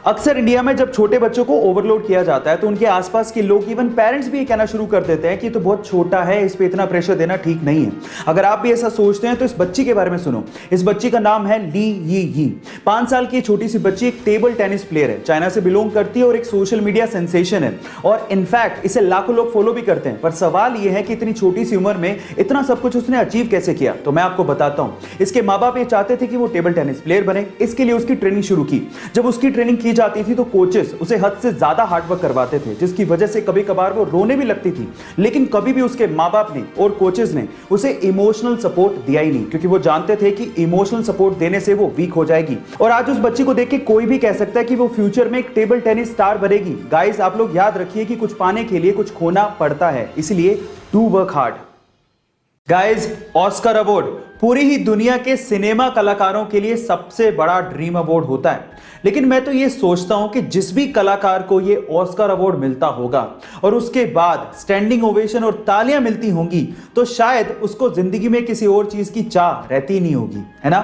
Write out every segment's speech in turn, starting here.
अक्सर इंडिया में जब छोटे बच्चों को ओवरलोड किया जाता है तो उनके आसपास के लोग, इवन पेरेंट्स भी ये कहना शुरू कर देते हैं कि तो बहुत छोटा है, इस पे इतना प्रेशर देना ठीक नहीं है। अगर आप भी ऐसा सोचते हैं तो इस बच्ची के बारे में सुनो। इस बच्ची का नाम है ली यी यी। 5 साल की छोटी सी बच्ची एक टेबल टेनिस प्लेयर है, चाइना से बिलोंग करती है और एक सोशल मीडिया सेंसेशन है और इनफैक्ट इसे लाखों लोग फॉलो भी करते हैं। पर सवाल यह है कि इतनी छोटी सी उम्र में इतना सब कुछ उसने अचीव कैसे किया। तो मैं आपको बताता हूं। इसके माँ बाप ये चाहते थे कि वो टेबल टेनिस प्लेयर बने, इसके लिए उसकी ट्रेनिंग शुरू की। जब उसकी ट्रेनिंग की जाती थी तो कोचेस उसे हद से ज्यादा हार्डवर्क करवाते थे, जिसकी वजह से कभी कभार वो रोने भी लगती थी। लेकिन कभी भी उसके माँ बाप ने और कोचेस ने उसे इमोशनल सपोर्ट दिया ही नहीं, क्योंकि वो जानते थे कि इमोशनल सपोर्ट देने से वो वीक हो जाएगी। और आज उस बच्ची को देख के कोई भी कह सकता है कि वो फ्यूचर में एक टेबल टेनिस स्टार बनेगी। गाइस, आप लोग याद रखिए कि कुछ पाने के लिए कुछ खोना पड़ता है, इसलिए do work hard. Guys, Oscar award पूरी ही दुनिया के सिनेमा कलाकारों के लिए सबसे बड़ा ड्रीम अवार्ड होता है। लेकिन मैं तो ये सोचता हूं कि जिस भी कलाकार को ये ऑस्कर अवार्ड मिलता होगा और उसके बाद स्टैंडिंग ओवेशन और तालियां मिलती होंगी, तो शायद उसको जिंदगी में किसी और चीज की चाह रहती नहीं होगी, है ना।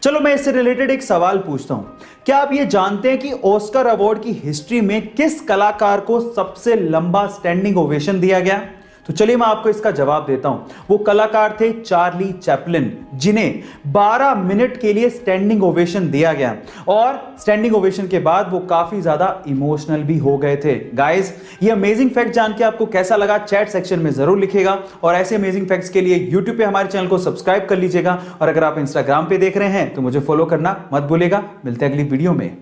चलो मैं इससे रिलेटेड एक सवाल पूछता हूं। क्या आप ये जानते हैं कि ऑस्कर अवार्ड की हिस्ट्री में किस कलाकार को सबसे लंबा स्टैंडिंग ओवेशन दिया गया? तो चलिए मैं आपको इसका जवाब देता हूं। वो कलाकार थे चार्ली चैपलिन, जिन्हें 12 मिनट के लिए स्टैंडिंग ओवेशन दिया गया और स्टैंडिंग ओवेशन के बाद वो काफी ज्यादा इमोशनल भी हो गए थे। गाइस, ये अमेजिंग फैक्ट जान के आपको कैसा लगा चैट सेक्शन में जरूर लिखिएगा और ऐसे अमेजिंग फैक्ट्स के लिए यूट्यूब पे हमारे चैनल को सब्सक्राइब कर लीजिएगा और अगर आप इंस्टाग्राम पे देख रहे हैं तो मुझे फॉलो करना मत भूलिएगा। मिलते हैं अगली वीडियो में।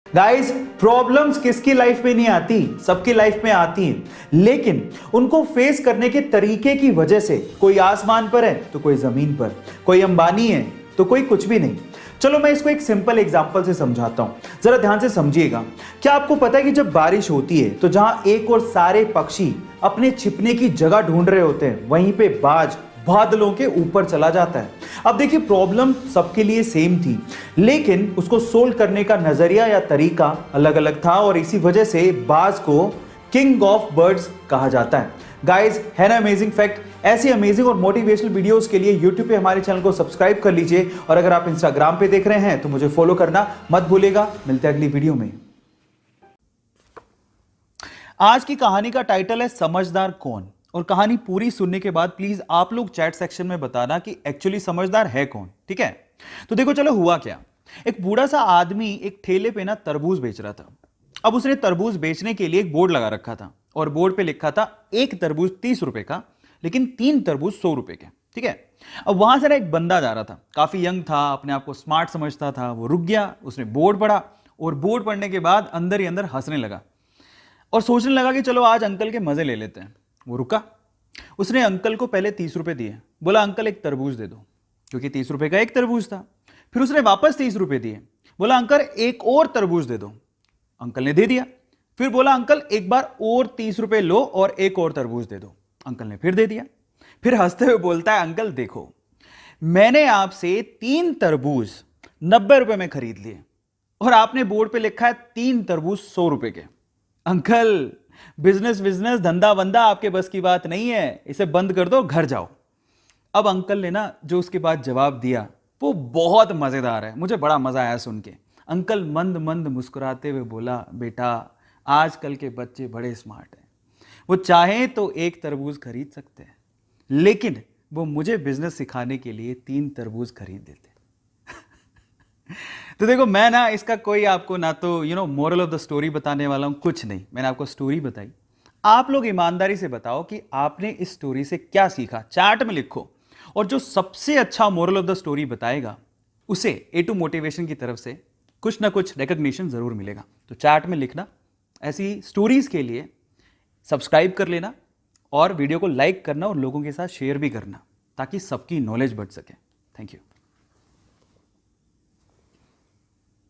गाइस, प्रॉब्लम्स किसकी लाइफ में नहीं आती, सबकी लाइफ में आती हैं, लेकिन उनको फेस करने के तरीके की वजह से कोई आसमान पर है तो कोई जमीन पर, कोई अंबानी है तो कोई कुछ भी नहीं। चलो मैं इसको एक सिंपल एग्जांपल से समझाता हूं, जरा ध्यान से समझिएगा। क्या आपको पता है कि जब बारिश होती है तो जहां एक और सारे पक्षी अपने छिपने की जगह ढूंढ रहे होते हैं, वहीं पे बाज बादलों के ऊपर चला जाता है। अब देखिए, प्रॉब्लम सबके लिए सेम थी, लेकिन उसको सोल्व करने का नजरिया या तरीका अलग अलग था और इसी वजह से बाज को किंग ऑफ बर्ड्स कहा जाता है। गाइस, है ना अमेजिंग फैक्ट? ऐसी अमेजिंग और मोटिवेशनल वीडियोस के लिए यूट्यूब पे हमारे चैनल को सब्सक्राइब कर लीजिए और अगर आप इंस्टाग्राम पे देख रहे हैं तो मुझे फॉलो करना मत भूलिएगा। मिलते हैं अगली वीडियो में। आज की कहानी का टाइटल है समझदार कौन, और कहानी पूरी सुनने के बाद प्लीज आप लोग चैट सेक्शन में बताना कि एक्चुअली समझदार है कौन, ठीक है। तो देखो, चलो हुआ क्या। एक बूढ़ा सा आदमी एक ठेले पे ना तरबूज बेच रहा था। अब उसने तरबूज बेचने के लिए एक बोर्ड लगा रखा था और बोर्ड पे लिखा था एक तरबूज 30 रुपए का, लेकिन 3 तरबूज 100 रुपए के, ठीक है। अब वहां से ना एक बंदा जा रहा था, काफी यंग था, अपने आप को स्मार्ट समझता था। वो रुक गया, उसने बोर्ड पढ़ा और बोर्ड पढ़ने के बाद अंदर ही अंदर हंसने लगा और सोचने लगा कि चलो आज अंकल के मजे ले लेते हैं। वो रुका, उसने अंकल को पहले 30 रुपए दिए, बोला अंकल एक तरबूज दे दो, क्योंकि 30 रुपए का एक तरबूज था। फिर उसने वापस 30 रुपए दिए, बोला अंकल एक और तरबूज दे दो, अंकल ने दे दिया। फिर बोला अंकल एक बार और 30 रुपए लो और एक और तरबूज दे दो, अंकल ने फिर दे दिया। फिर हंसते हुए बोलता है अंकल देखो, मैंने आपसे 3 तरबूज 90 रुपए में खरीद लिए और आपने बोर्ड पे लिखा है 3 तरबूज 100 रुपए के। अंकल, बिजनेस बिजनेस धंधा वंदा आपके बस की बात नहीं है, इसे बंद कर दो, घर जाओ। अब अंकल ने ना जो उसके बाद जवाब दिया वो बहुत मजेदार है, मुझे बड़ा मजा आया सुन के। अंकल मंद मंद मुस्कुराते हुए बोला, बेटा आजकल के बच्चे बड़े स्मार्ट हैं, वो चाहें तो एक तरबूज खरीद सकते हैं, लेकिन वो मुझे बिजनेस सिखाने के लिए 3 तरबूज खरीद देते। तो देखो, मैं ना इसका कोई आपको ना तो मोरल ऑफ द स्टोरी बताने वाला हूं, कुछ नहीं। मैंने आपको स्टोरी बताई, आप लोग ईमानदारी से बताओ कि आपने इस स्टोरी से क्या सीखा, चैट में लिखो। और जो सबसे अच्छा मोरल ऑफ द स्टोरी बताएगा उसे A2 मोटिवेशन की तरफ से कुछ ना कुछ रिकॉग्निशन जरूर मिलेगा। तो चैट में लिखना, ऐसी स्टोरीज के लिए सब्सक्राइब कर लेना और वीडियो को लाइक करना और लोगों के साथ शेयर भी करना, ताकि सबकी नॉलेज बढ़ सके। Thank you.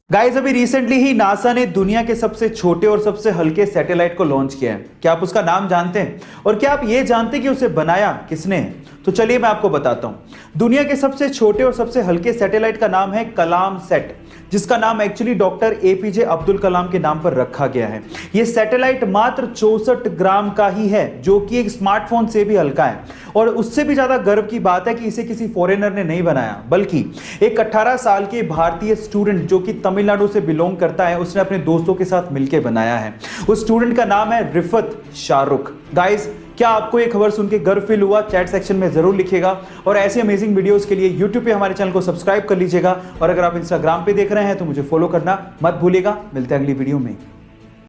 गाइस, अभी रिसेंटली ही नासा ने दुनिया के सबसे छोटे और सबसे हल्के सैटेलाइट को लॉन्च किया है। क्या आप उसका नाम जानते हैं? और क्या आप ये जानते हैं कि उसे बनाया किसने है? तो चलिए मैं आपको बताता हूं। दुनिया के सबसे छोटे और सबसे हल्के सैटेलाइट का नाम है कलाम सेट, जिसका नाम actually doctor APJ Abdul Kalam के नाम पर रखा गया है। यह सैटेलाइट मात्र 64 ग्राम का ही है, जो कि एक स्मार्टफोन से भी हल्का है। और उससे भी ज्यादा गर्व की बात है कि इसे किसी फॉरेनर ने नहीं बनाया, बल्कि एक 18 साल के भारतीय स्टूडेंट जो कि तमिलनाडु से बिलोंग करता है, उसने अपने दोस्तों के साथ मिलकर बनाया है। उस स्टूडेंट का नाम है रिफत शाहरुख। गाइस, क्या आपको ये खबर सुन के गर्व फील हुआ? चैट सेक्शन में जरूर लिखिएगा। और ऐसे अमेजिंग वीडियोस के लिए यूट्यूब पे हमारे चैनल को सब्सक्राइब कर लीजिएगा। और अगर आप इंस्टाग्राम पे देख रहे हैं तो मुझे फॉलो करना मत भूलिएगा। मिलते हैं अगली वीडियो में।